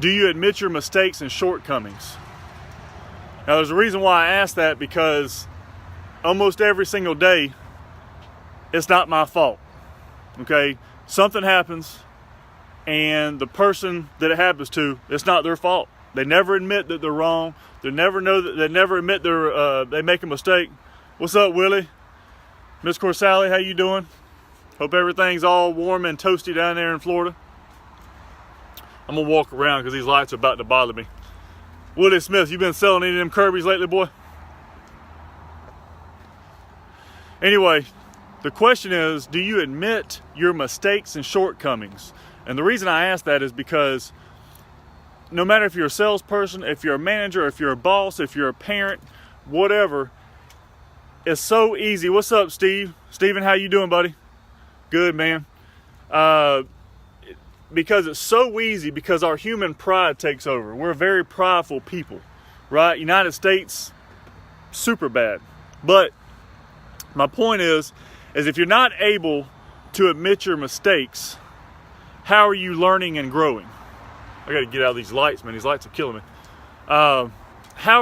do you admit your mistakes and shortcomings? Now, there's a reason why I ask that, because almost every single day, it's not my fault. Okay? Something happens, and the person that it happens to, it's not their fault. They never admit that they're wrong. They never admit they make a mistake. What's up, Willie? Miss Corsally, how you doing? Hope everything's all warm and toasty down there in Florida. I'm gonna walk around because these lights are about to bother me. Willie Smith, you been selling any of them Kirby's lately, boy? Anyway, the question is, do you admit your mistakes and shortcomings? And the reason I ask that is because no matter if you're a salesperson, if you're a manager, if you're a boss, if you're a parent, whatever, it's so easy. What's up, Steve? Steven, how you doing, buddy? Good, man. Because it's so easy, because our human pride takes over. We're very prideful people, right? United States, super bad. But my point is if you're not able to admit your mistakes, how are you learning and growing? I got to get out of these lights, man. These lights are killing me. How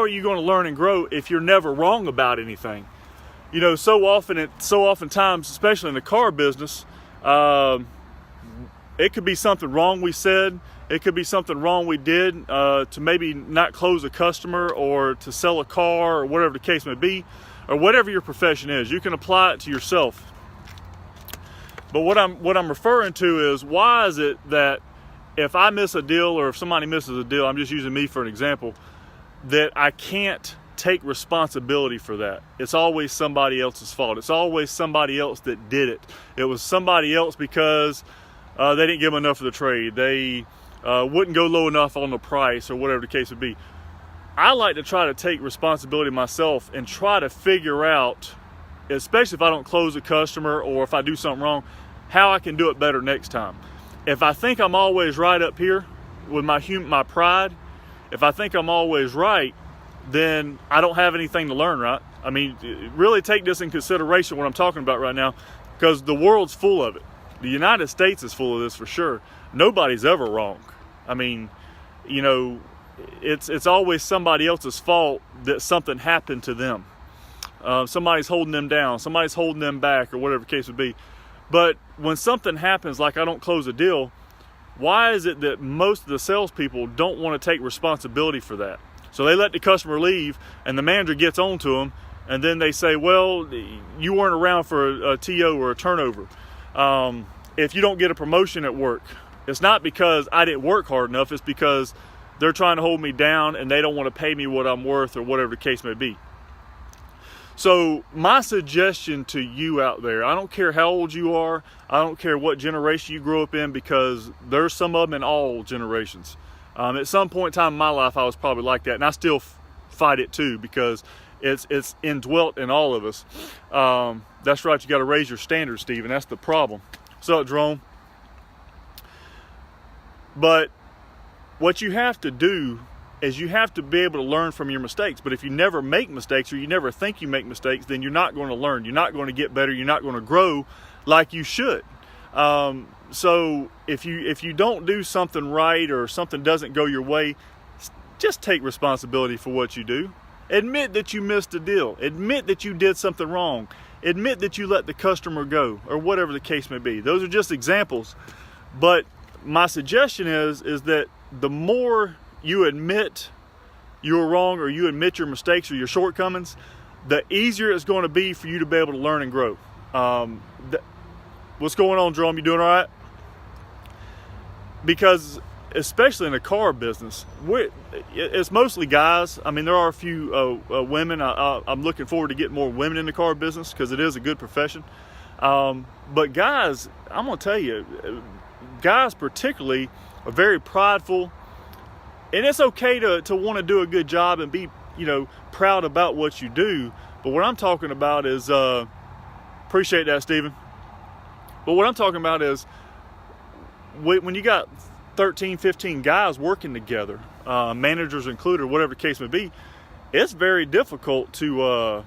are you going to learn and grow if you're never wrong about anything? You know, so oftentimes, especially in the car business, it could be something wrong we said. It could be something wrong we did to maybe not close a customer or to sell a car or whatever the case may be, or whatever your profession is. You can apply it to yourself. But what I'm referring to is, why is it that if I miss a deal, or if somebody misses a deal, I'm just using me for an example, that I can't take responsibility for that? It's always somebody else's fault. It's always somebody else that did it. It was somebody else because they didn't give them enough of the trade. They wouldn't go low enough on the price, or whatever the case would be. I like to try to take responsibility myself and try to figure out, especially if I don't close a customer or if I do something wrong, how I can do it better next time. If I think I'm always right up here with my pride, if I think I'm always right, then I don't have anything to learn, right? I mean, really take this in consideration, what I'm talking about right now, because the world's full of it. The United States is full of this for sure. Nobody's ever wrong. I mean, you know, it's always somebody else's fault that something happened to them. Somebody's holding them down. Somebody's holding them back, or whatever the case would be. But when something happens, like I don't close a deal, why is it that most of the salespeople don't want to take responsibility for that? So they let the customer leave, and the manager gets on to them, and then they say, well, you weren't around for a TO or a turnover. If you don't get a promotion at work, it's not because I didn't work hard enough. It's because they're trying to hold me down, and they don't want to pay me what I'm worth, or whatever the case may be. So my suggestion to you out there, I don't care how old you are, I don't care what generation you grew up in, because there's some of them in all generations. At some point in time in my life, I was probably like that, and I still fight it too, because it's indwelt in all of us. That's right, you got to raise your standards, Steve, and that's the problem. What's up, Jerome? But what you have to do is you have to be able to learn from your mistakes. But if you never make mistakes, or you never think you make mistakes, then you're not going to learn. You're not going to get better. You're not going to grow like you should. So if you don't do something right, or something doesn't go your way, just take responsibility for what you do. Admit that you missed a deal. Admit that you did something wrong. Admit that you let the customer go, or whatever the case may be. Those are just examples. But my suggestion is that the more you admit you're wrong, or you admit your mistakes or your shortcomings, the easier it's going to be for you to be able to learn and grow. What's going on, Jerome? You doing all right? Because especially in the car business, it's mostly guys. I mean, there are a few women. I'm looking forward to getting more women in the car business, because it is a good profession. But guys, I'm going to tell you, guys particularly are very prideful. And it's okay to want to do a good job and be, you know, proud about what you do. But what I'm talking about is, appreciate that, Stephen. But what I'm talking about is, when you got 13, 15 guys working together, managers included, whatever the case may be, it's very difficult to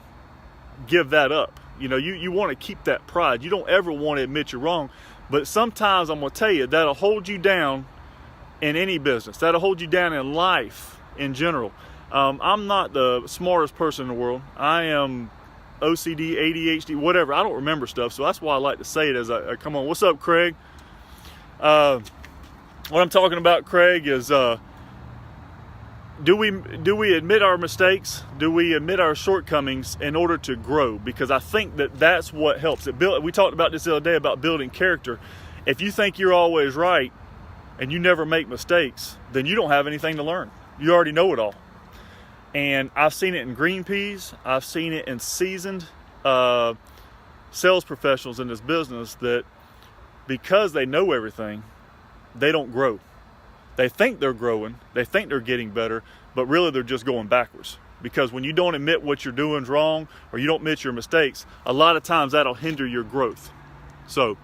give that up. You know, you want to keep that pride. You don't ever want to admit you're wrong. But sometimes, I'm going to tell you, that'll hold you down in any business. That'll hold you down in life in general. I'm not the smartest person in the world. I am OCD, ADHD, whatever. I don't remember stuff, so that's why I like to say it as I come on. What's up, Craig? What I'm talking about, Craig, is do we admit our mistakes? Do we admit our shortcomings in order to grow? Because I think that's what helps. We talked about this the other day about building character. If you think you're always right and you never make mistakes, then you don't have anything to learn. You already know it all. And I've seen it in green peas. I've seen it in seasoned sales professionals in this business that because they know everything, they don't grow. They think they're growing. They think they're getting better, but really they're just going backwards. Because when you don't admit what you're doing is wrong or you don't admit your mistakes, a lot of times that'll hinder your growth. So,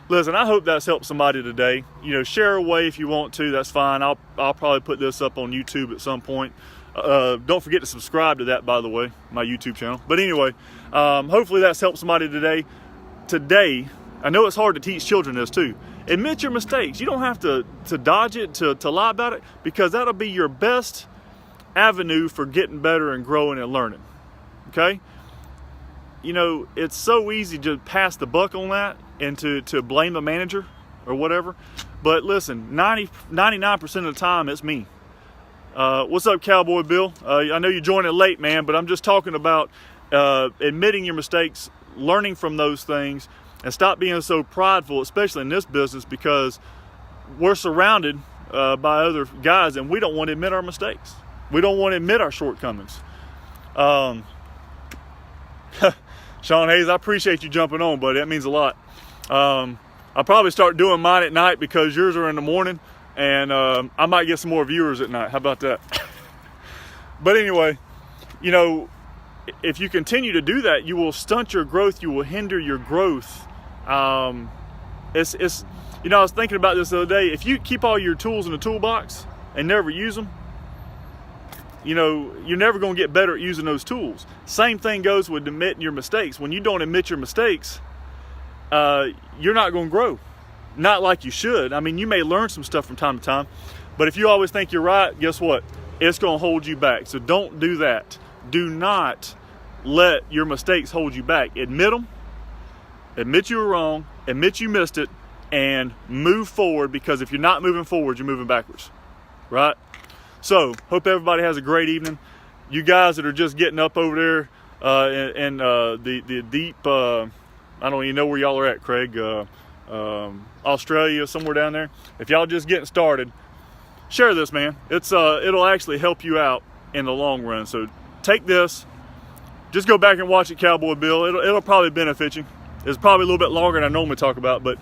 listen, I hope that's helped somebody today. Share away if you want to. That's fine. I'll probably put this up on YouTube at some point. Don't forget to subscribe to that, by the way, my YouTube channel. But anyway, hopefully that's helped somebody today. Today, I know it's hard to teach children this too. Admit your mistakes. You don't have to dodge it, to lie about it, because that'll be your best avenue for getting better and growing and learning. Okay? It's so easy to pass the buck on that and to blame the manager or whatever. But listen, 99% of the time, it's me. What's up, Cowboy Bill? I know you joined it late, man, but I'm just talking about admitting your mistakes, learning from those things, and stop being so prideful, especially in this business, because we're surrounded by other guys and we don't want to admit our mistakes. We don't want to admit our shortcomings. Sean Hayes, I appreciate you jumping on, buddy. That means a lot. I'll probably start doing mine at night because yours are in the morning. And I might get some more viewers at night. How about that? But anyway, if you continue to do that, you will stunt your growth. You will hinder your growth. I was thinking about this the other day. If you keep all your tools in the toolbox and never use them, you're never going to get better at using those tools. Same thing goes with admitting your mistakes. When you don't admit your mistakes, you're not going to grow. Not like you should. I mean, you may learn some stuff from time to time, but if you always think you're right, guess what? It's going to hold you back. So don't do that. Do not let your mistakes hold you back. Admit them. Admit you were wrong. Admit you missed it, and move forward, because if you're not moving forward, you're moving backwards. Right? So, hope everybody has a great evening. You guys that are just getting up over there in the deep, I don't even know where y'all are at, Craig. Australia, somewhere down there. If y'all just getting started, share this, man. It'll actually help you out in the long run. So take this, just go back and watch it, Cowboy Bill. It'll probably benefit you. It's probably a little bit longer than I normally talk about, but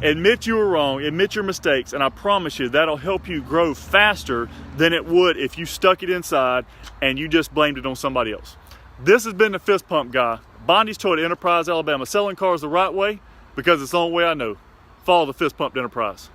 admit you were wrong, admit your mistakes, and I promise you that'll help you grow faster than it would if you stuck it inside and you just blamed it on somebody else. This has been the Fist Pump Guy, Bondys Toyota, Enterprise, Alabama, selling cars the right way, because it's the only way I know. Follow the Fist Pumped Enterprise.